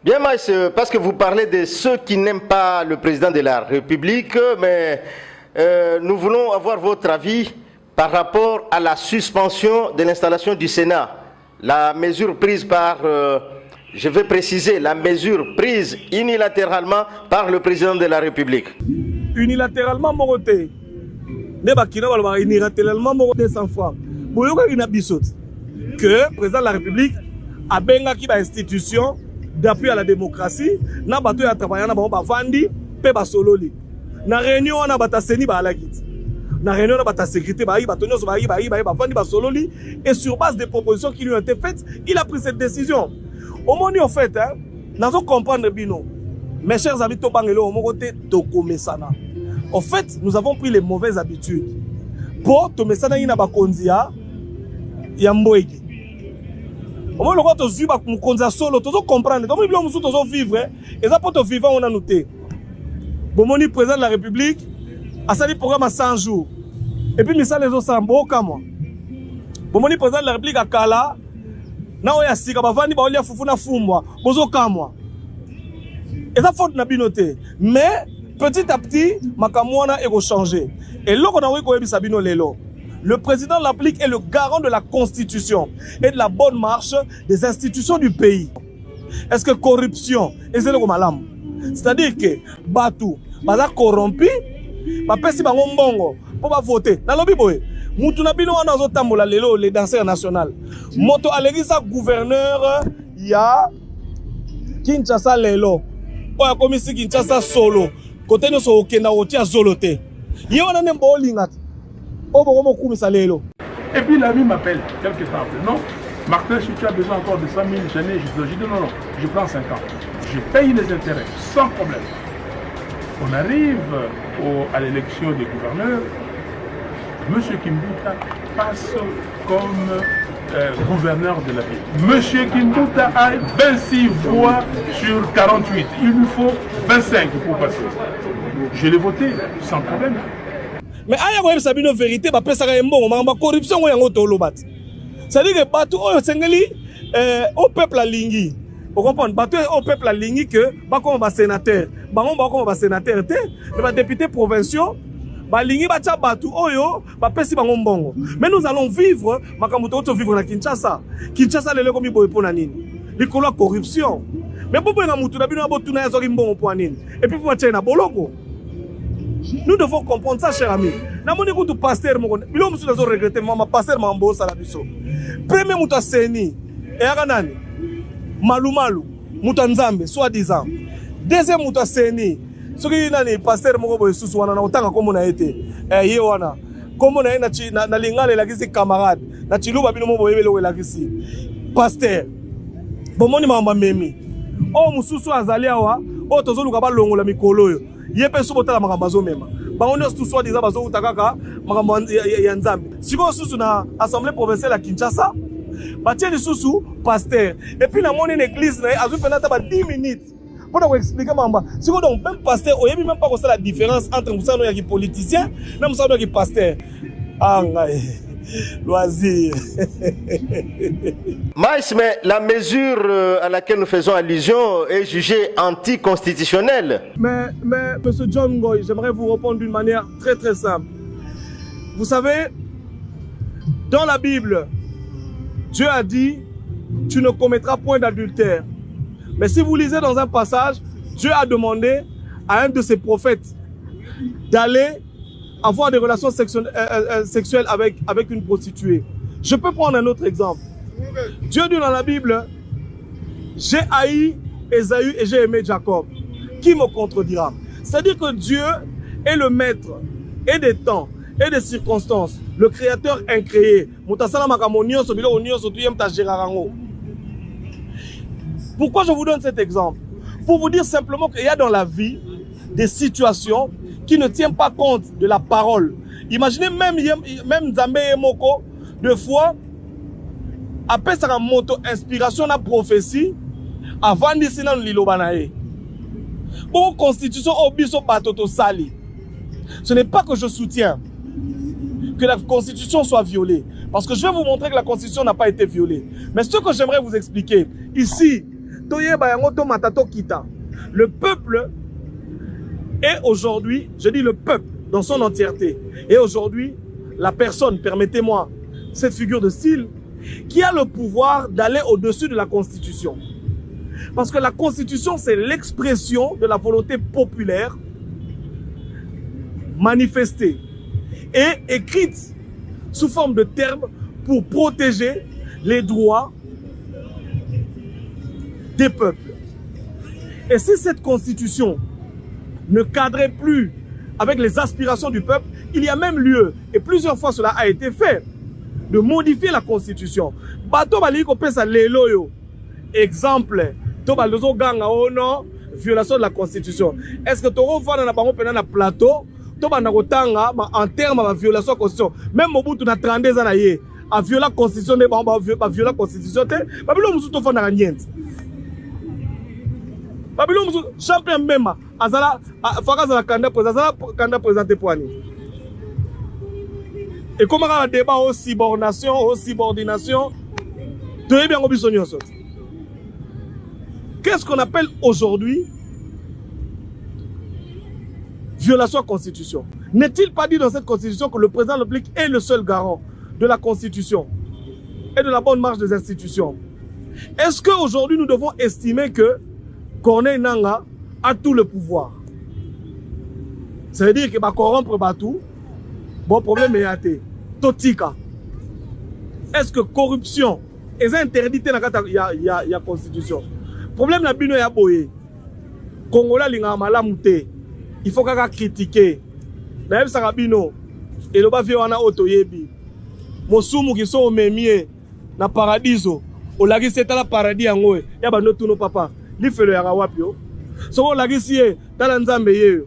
Bien, Maïs, parce que vous parlez de ceux qui n'aiment pas le président de la République, mais nous voulons avoir votre avis par rapport à la suspension de l'installation du Sénat. La mesure prise par, je vais préciser, la mesure prise unilatéralement par le président de la République. Unilatéralement, Moroté. Unilatéralement, Moroté sans foi. Que le président de la République a bien une institution d'appui à la démocratie, na bato ya travailler na ba vandi pe ba sololi. Na réunion na bata seni ba alakit. Na réunion na bata sécurité ba bato nyonso ba vandi ba sololi et sur base des propositions qui lui ont été faites, il a pris cette décision. Au moment en fait, hein, nous allons comprendre bino. Mes chers amis to bangelo au côté to komesana. En fait, nous avons pris les mauvaises habitudes. Pour to mesana ina ba konzia ya mboigi. Au moins, le roi te suit, nous solo, tu comprendre. Donc, nous vivre, et ça pour te vivre, on a noté. Bon, mon président de la République a sali programme à 100 jours. Et puis, ça les autres, c'est un beau cas, moi. Bon, mon président de la République a Kala, na oya sika, bavani, ba olia fufu na fumwa, bozo kamwa. Et ça, faut noter. Mais, petit à petit, ma kamwana est changé. Et là, on a vu qu'on a sabino lelo. Le président l'applique est le garant de la Constitution et de la bonne marche des institutions du pays. Est-ce que corruption est le malam? C'est-à-dire que Batou, Baza corrompu, Bapesi Bango Mbongo, pour voter. Dans le Bible, Moutouna Bino Anazo Tambola Lelo, les danseurs nationaux. Moto Alegisa gouverneur, ya Kinshasa Lelo. Oya komisi Kinshasa solo. Côté nous sommes au Kenya, au Tia Zolote. Yéwana Nembo Lingat. Et puis l'ami m'appelle quelque temps après. Non, Martin, si tu as besoin encore de 100 000, je dis non, je prends 5 ans. Je paye les intérêts sans problème. On arrive à l'élection des gouverneurs. Monsieur Kimbuta passe comme gouverneur de la ville. Monsieur Kimbuta a 26 voix sur 48. Il lui faut 25 pour passer. Je l'ai voté sans problème. Mais aya ko yebisa bino vérité ba pesa ka mbongo ma corruption ngo yango to lobat. C'est-à-dire que bato oyo sengeli au peuple alingi. Vous comprenez bato au peuple alingi que ba comme ba sénateur, bango ba comme ba sénateur té, mais ba député provinciaux ba lingi ba tia bato oyo ba pesi bango mbongo. Mais nous allons vivre makambo to vivre na Kinshasa. Kinshasa lelo komi boye pona nini? Likolo corruption. Mais bobo na mutu na bino abotu na yazo mbongo po nini? Et puis pour na boloko. Nous devons comprendre ça, cher ami. Namoni kutu pasteur moko. Bilo musu nazo regretter mama pasteur mambo sala biso. Premier muta seni e akanani malumalu muta nzambe soi-disant. Deuxième muta seni soki nani pasteur moko boye susu wana na otanga komo na ete. Ye wana komo na na lingale la kisi camarade. Na chiluba bino mo boyebele we la kisi. Pasteur. Bomoni mama memi. O mususu azali awa o tozoluka ba longola mikolo yo. Yepe sobotala makambazo mema. Bango tout soit déjà bazo utakaka makambo ya nzambe. Siko susu na assemblée provinciale à Kinshasa. Batie ni susu pasteur. Et puis na moni une église na azu penata ba 10 minutes. Pour nous expliquer mamba. Siko donc même pasteur, oyebi même pas la différence entre musano ya ki politicien na musano ya ki pasteur. Ah ngai. Loisir. Maïs, mais la mesure à laquelle nous faisons allusion est jugée anticonstitutionnelle. Mais monsieur John Ngoy, j'aimerais vous répondre d'une manière très très simple. Vous savez, dans la Bible, Dieu a dit, tu ne commettras point d'adultère. Mais si vous lisez dans un passage, Dieu a demandé à un de ses prophètes d'aller avoir des relations sexuelles avec une prostituée. Je peux prendre un autre exemple. Dieu dit dans la Bible, j'ai haï Ésaü et j'ai aimé Jacob. Qui me contredira? C'est-à-dire que Dieu est le maître et des temps et des circonstances, le créateur incréé. Pourquoi je vous donne cet exemple? Pour vous dire simplement qu'il y a dans la vie des situations qui ne tiennent pas compte de la parole. Imaginez même Nzambe et Moko, deux fois, après sa moto inspiration la prophétie, avant d'ici dans l'ilobanae. Pour constitution obiso batoto sali. Ce n'est pas que je soutiens que la constitution soit violée. Parce que je vais vous montrer que la constitution n'a pas été violée. Mais ce que j'aimerais vous expliquer, ici, toyeba yango to matato kita. Le peuple est aujourd'hui, je dis le peuple dans son entièreté, et aujourd'hui, la personne, permettez-moi cette figure de style, qui a le pouvoir d'aller au-dessus de la Constitution. Parce que la Constitution, c'est l'expression de la volonté populaire manifestée et écrite sous forme de termes pour protéger les droits des peuples. Et si cette Constitution ne cadrait plus avec les aspirations du peuple, il y a même lieu, et plusieurs fois cela a été fait, de modifier la Constitution. Bato bali ko pesa lelo yo. Exemple, to balozo ganga ono violation de la Constitution. Est-ce que toro fana na bango pena na plateau, to bana ko tanga en terme de violation de la Constitution. Même Mobutu na 32 ans na ye, a violer la Constitution de bango ba violer la Constitution te, babilo musu to fana nyente. Babilo musu champion memba azala fakaza la candidat présenté poani. Et comment on a un débat aux subordination, qu'est-ce qu'on appelle aujourd'hui violation de la Constitution? N'est-il pas dit dans cette Constitution que le président de la République est le seul garant de la Constitution et de la bonne marche des institutions? Est-ce qu'aujourd'hui nous devons estimer que Corneille Nangaa a tout le pouvoir? Ça veut dire qu'il va corrompre tout. Bon problème est athée. Totika. Est-ce que corruption est interdite dans la Constitution? Problème na bino ya boye. Congolais linga malamute. Il faut qu'on critiquer. Na yeb sarabino. Et le bavio wana otoyebi. Mosumu qui sont au memie na paradiso. O lagi c'est la paradis yango. Ya ba no tuno papa. Li felo ya wapio. So o lagi sié tala nzambe yeyo.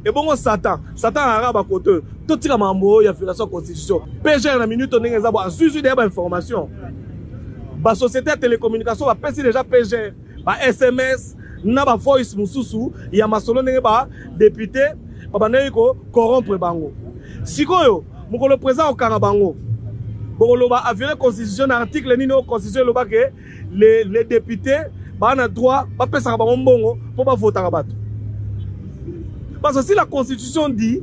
Et bon, Satan arabe à côté. Tout ce qui est il y a violation de la Constitution. PGR, la minute, on a suivi des informations. La société de télécommunication va passer déjà PGR. La SMS, la voice, il y a ma solo député, corrompre bango. Si le président au Karabango, a violé la Constitution, l'article de la Constitution, les députés ont droit à passer à Bongo pour voter à battre. Parce que si la Constitution dit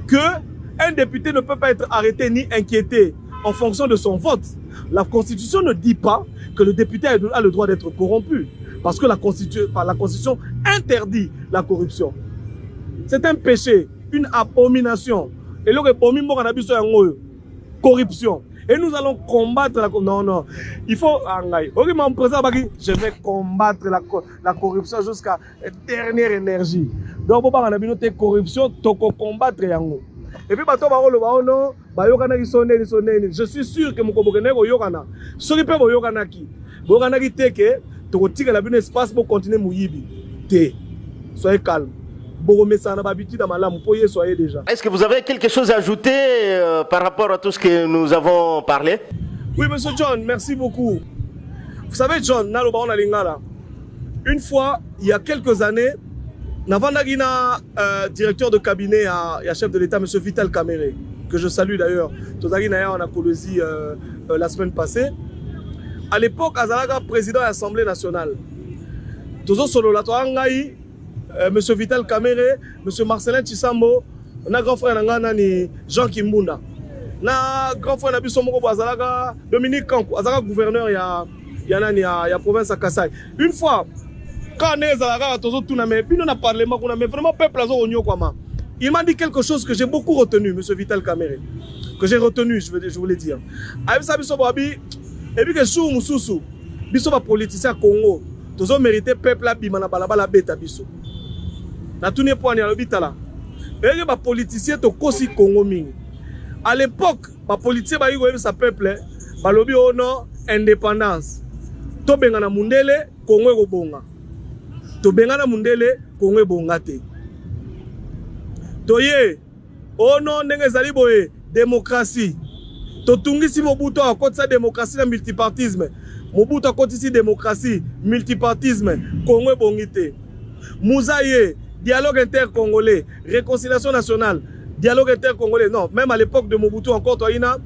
qu'un député ne peut pas être arrêté ni inquiété en fonction de son vote, la Constitution ne dit pas que le député a le droit d'être corrompu. Parce que la Constitution interdit la corruption. C'est un péché, une abomination. Et le corruption. Et nous allons combattre la corruption. Non. Il faut... Je vais combattre la corruption jusqu'à la dernière énergie. Donc, pour la corruption, il faut combattre. Et puis, je suis sûr que mon Yokana. Ce qui peut Yokana qui. Yokana qui te que la espace pour continuer Mouyibi. Soyez calme. Est-ce que vous avez quelque chose à ajouter par rapport à tout ce que nous avons parlé? Oui, monsieur John, merci beaucoup. Vous savez, John, une fois, il y a quelques années, Navandagina, directeur de cabinet à chef de l'État, M. Vital Kamerhe, que je salue d'ailleurs, on a Colosie la semaine passée. À l'époque, Azalaga, président de l'Assemblée nationale. Monsieur Vital Kamerhe, Monsieur Marcelin Tshisambo, na grand frère Nangana Jean Kimbunda. Na grand frère Nabiso Moko Azalaga, Dominique Kankou, Azalaga gouverneur ya province à Kassai. Une fois, quand on est Azalaga, on a parlé, mais vraiment peuple azo onyo kwama. Il m'a dit quelque chose que j'ai beaucoup retenu, Monsieur Vital Kamerhe, que j'ai retenu, je voulais dire. Aïbisa Biso Babi, et puis que Chou Moussoussou, Biso ba politicien Congo, tous ont mérité peuple la bimana balabala beta Biso. Na tout n'est pas à l'hôpital. Et les politiciens to kosi Congo mingi. À l'époque, les politiciens ba yigo sa peuple, ba lobi ono indépendance. To benga na mundele Congo eko bonga. To benga na mundele Congo bonga te. To ye ono ndenge zali boye démocratie. To tungisi Mobutu a côté sa démocratie na multipartisme. Mobutu a côté si démocratie, multipartisme, Congo bongite. Mouzaye dialogue intercongolais, réconciliation nationale, dialogue intercongolais. Non, même à l'époque de Mobutu encore, toi, il y a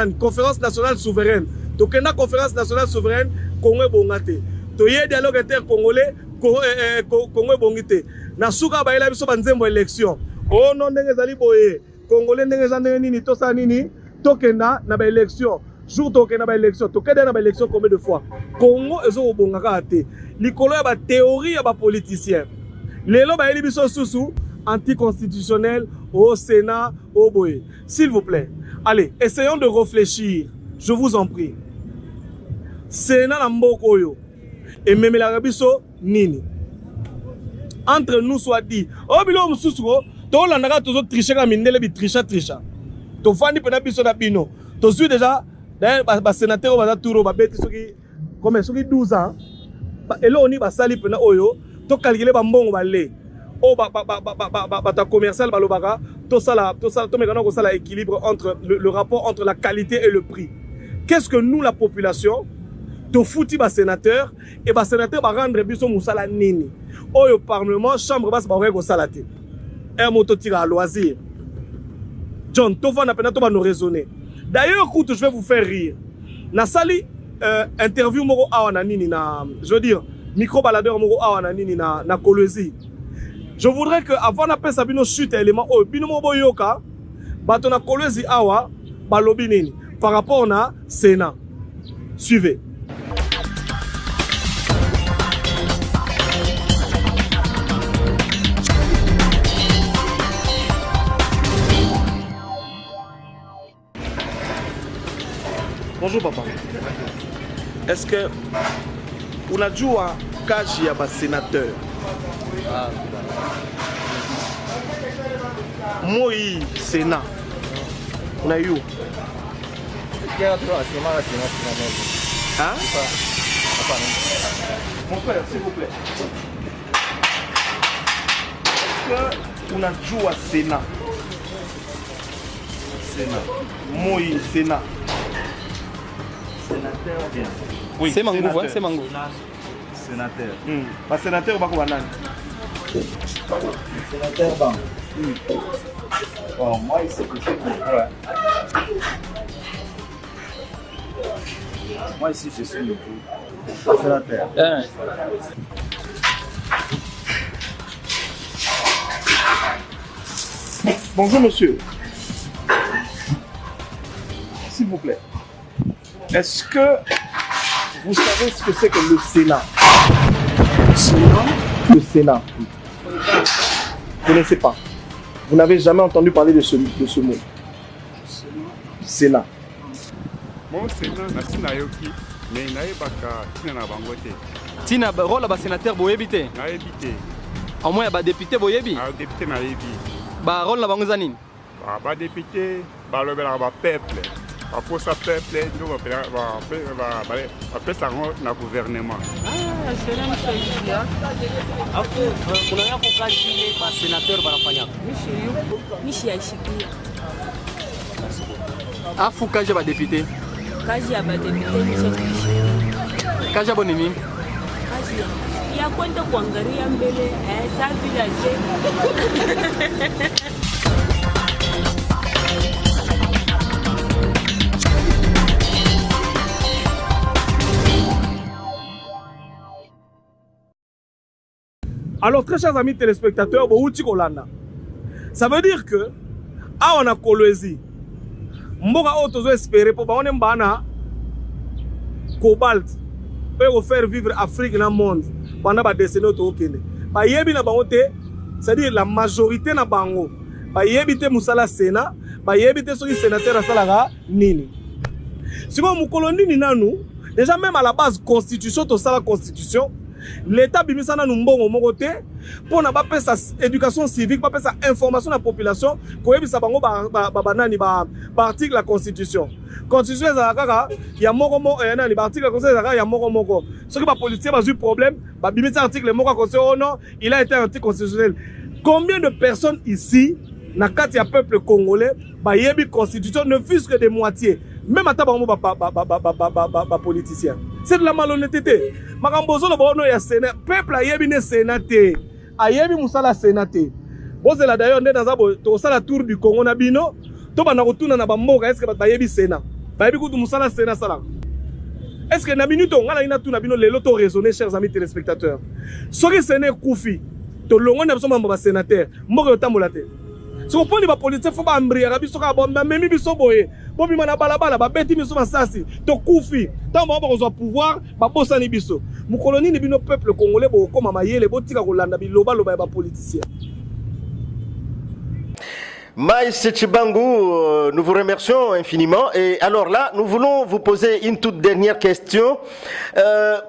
une conférence nationale souveraine. Donc, une conférence nationale souveraine, Congo bongate. Toye dialogue inter-congolais, Congo bongite. Na suka ba ila biso banzembo élection. Oh non ndenge zali boye. Congolais ndenge zandenge nini tosa nini tokenda na ba élection. Jour tokenda ba élection, tokenda na ba élection combien de fois? Congo ezo bongaka ate. Likolo ya ba théorie ya ba politicien. Lelo ba eli biso susu anticonstitutionnel au Sénat au boye. S'il vous plaît. Allez, essayons de réfléchir. Je vous en prie. Sénat na mboko yo. Et même la biso nini. Entre nous soit dit. Oh bilo mususuko, to landaka tozo tricher ka mindele bi tricha. To fandi pena biso na bino. To suis déjà d'ailleurs ba sénateur ba touro ba beti soki comme soki 12 ans. Et là on y ba sali pena oyo, to calculer ba mbongo ba le. Oh ta commercial ba lobaka, to sala to mekana ko sala équilibre entre le rapport entre la qualité et le prix. Qu'est-ce que nous la population to fouti ba sénateur et ba sénateur ba rendre biso musala nini. Oyo parlement chambre basse ba ko salate. Un moto tira à loisir. John, to va na pena to ba nous raisonner. D'ailleurs, écoute, je vais vous faire rire. Na sali interview moko awa na nini na, je veux dire, micro baladeur moko awa na nini na Kolwezi. Je voudrais que avant d'appeler Sabino chute élément oh bino mobo yoka bato na Kolwezi awa balobi nini par rapport na Sénat. Suivez. Bonjour papa. Est-ce que on a joué à Kaji à sénateur? Moi, Sénat. On a eu. Hein? Mon frère, s'il vous plaît. Est-ce qu'on a joué à Sénat? Sénat. Moi, Sénat. Sénateur bien. Oui, c'est Mango, ouais, c'est Mango. Sénateur. Bah, sénateur, bah, quoi, nan? Sénateur, bah. Bon, moi, c'est que c'est ouais. Moi, ici, je suis nouveau. Sénateur. Bonjour, monsieur. S'il vous plaît. Est-ce que vous savez ce que c'est que le Sénat? Le Sénat. Vous ne connaissez pas. Vous n'avez jamais entendu parler de ce mot. Sénat. Mon Sénat, na yoki, mais na yebaka tina na bangote. Tina rôle ba sénateur boyebité. Na yebité. Au moins ba député boyebi. Ah député na yebi. Ba rôle na bango zanine. Ba député, ba lobela ba peuple. Ba posa peuple, ndo ba pesa na gouvernement. Ah, c'est la chose là. Après, kuna ya kukaji ba sénateur barafanya. Mishi aishikia. Afu kaje ba député. Kaji ya ba député mishi. Kaje bonini. Kaji ya kwenda kuangalia mbele za bila Alors, très chers amis téléspectateurs, ça veut dire que, on a Kolwezi, mboka otozo espérer pour on mbana cobalt pour faire vivre Afrique dans le monde pendant ba décennie to okende. Ba yebi na bangote, c'est-à-dire la majorité na bango. Ba yebi te musala Sénat, ba yebi te soki sénateur asalaka nini. Siko mukolo nini nanu, déjà même à la base constitution to sala constitution. L'État bimisana numbongo mokote pour na ba pesa éducation civique, ba pesa information à la population, ko yebisa bango banani ba article la constitution. Constitution za kaka ya moko mo nani ba article la constitution za ya moko. Ce que ba policier ba eu problème, ba bimisa article moko constitution oh non, il a été anticonstitutionnel. Combien de personnes ici na kati ya peuple congolais ba yebi constitution ne fût-ce que de moitié, même ata bango ba politicien. C'est de la malhonnêteté. Makambozo lo bono ya Sénat, peuple ayebi ne Sénat te. Ayebi musala Sénat te. Bozela d'ailleurs ndé nazabo to sala tour du Congo na bino, to bana kotuna na bamboka est-ce que ba yebi Sénat. Ba yebi kutu musala Sénat sala. Est-ce que na minute on a tout na bino lelo to raisonner chers amis téléspectateurs. Soki sene Koufi to longo na biso mamba sénateur mboko yotambola te. So poni ba politique faut ba ambriera biso ka bomba memi biso boye. Bobi mana balabala ba beti biso masasi to Koufi. Tant ba ko zo pouvoir ba bosani biso. Mu koloni ni bino peuple congolais bo ko mama yele botika ko landa biloba loba ba politicien. Maïs Tshibangou, nous vous remercions infiniment. Et alors là, nous voulons vous poser une toute dernière question.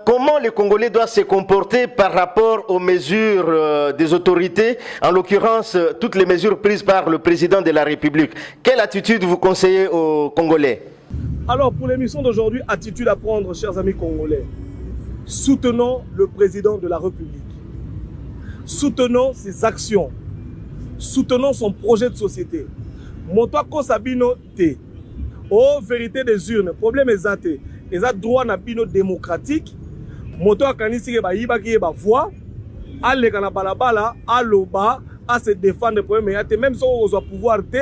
Comment les Congolais doivent se comporter par rapport aux mesures des autorités, en l'occurrence toutes les mesures prises par le président de la République? Quelle attitude vous conseillez aux Congolais? Alors pour l'émission d'aujourd'hui, attitude à prendre, chers amis congolais. Soutenons le président de la République. Soutenons ses actions. Soutenons son projet de société. Moto Sabino te. Oh, vérité des urnes. Problème est ça droit na bino démocratique. Moto Kanisi ba yiba ki ba voix. Alle kana balabala, aloba, à se défendre pour mais même si on a pouvoir te.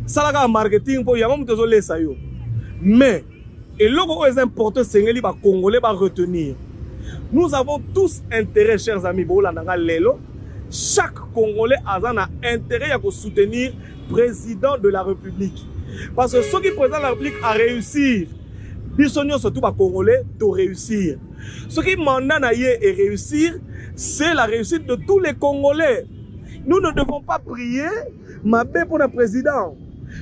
Ça la marketing pour yamam te zo lesa yo. Mais et logo est important c'est ngeli ba congolais ba retenir. Nous avons tous intérêt chers amis bo la nanga lelo. Chaque Congolais a un intérêt à soutenir le président de la République. Parce que ce qui président de la République a réussi, bisogno surtout les Congolais de réussir. Ce qui mandat et réussir, c'est la réussite de tous les Congolais. Nous ne devons pas prier ma paix pour le président.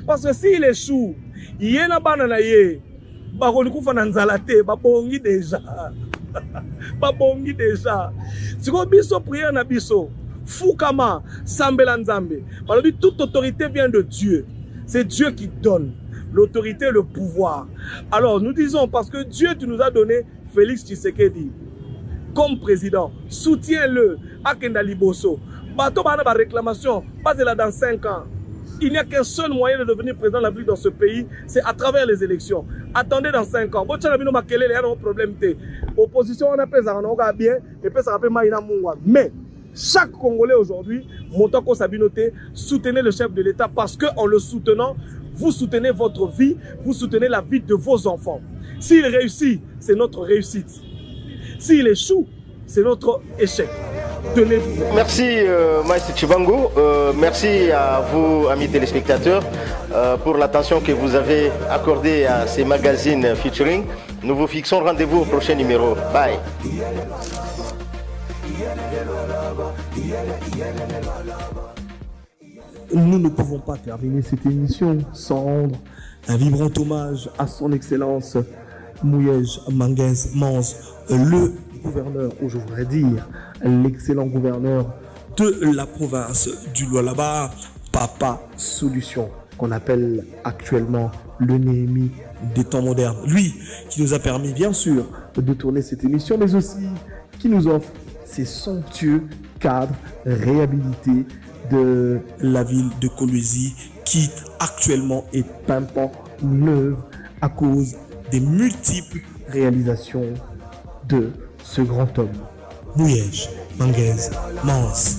Parce que s'il échoue, il y a un bananaye, babongi déjà. Babongi déjà. Si vous biso prier na biso, Fukama, Sambela Nzambe. Toute autorité vient de Dieu. C'est Dieu qui donne l'autorité, le pouvoir. Alors nous disons, parce que Dieu tu nous as donné Félix Tshisekedi comme président, soutiens-le à Kendali Bosso. Bato bana ba réclamation, pas là dans 5 ans. Il n'y a qu'un seul moyen de devenir président de la République dans ce pays, c'est à travers les élections. Attendez dans 5 ans. Opposition, on appelle ça, on a bien, et puis ça rappelle Maïna Mungwa. Mais chaque Congolais aujourd'hui, Montako Sabinote, soutenez le chef de l'État parce qu'en le soutenant, vous soutenez votre vie, vous soutenez la vie de vos enfants. S'il réussit, c'est notre réussite. S'il échoue, c'est notre échec. Tenez-vous. Merci Maïs Tshibangou, merci à vous amis téléspectateurs pour l'attention que vous avez accordée à ces magazines featuring. Nous vous fixons rendez-vous au prochain numéro. Bye. Nous ne pouvons pas terminer cette émission sans rendre un vibrant hommage à son excellence Mouyej Mangenz Mans, le gouverneur, ou je voudrais dire l'excellent gouverneur de la province du Lualaba, Papa Solution, qu'on appelle actuellement le Néhémie des temps modernes. Lui qui nous a permis bien sûr de tourner cette émission, mais aussi qui nous offre ces somptueux cadres réhabilités de la ville de Kolwezi qui actuellement est pimpant neuve à cause des multiples réalisations de ce grand homme. Mouyej Mangenz Mans.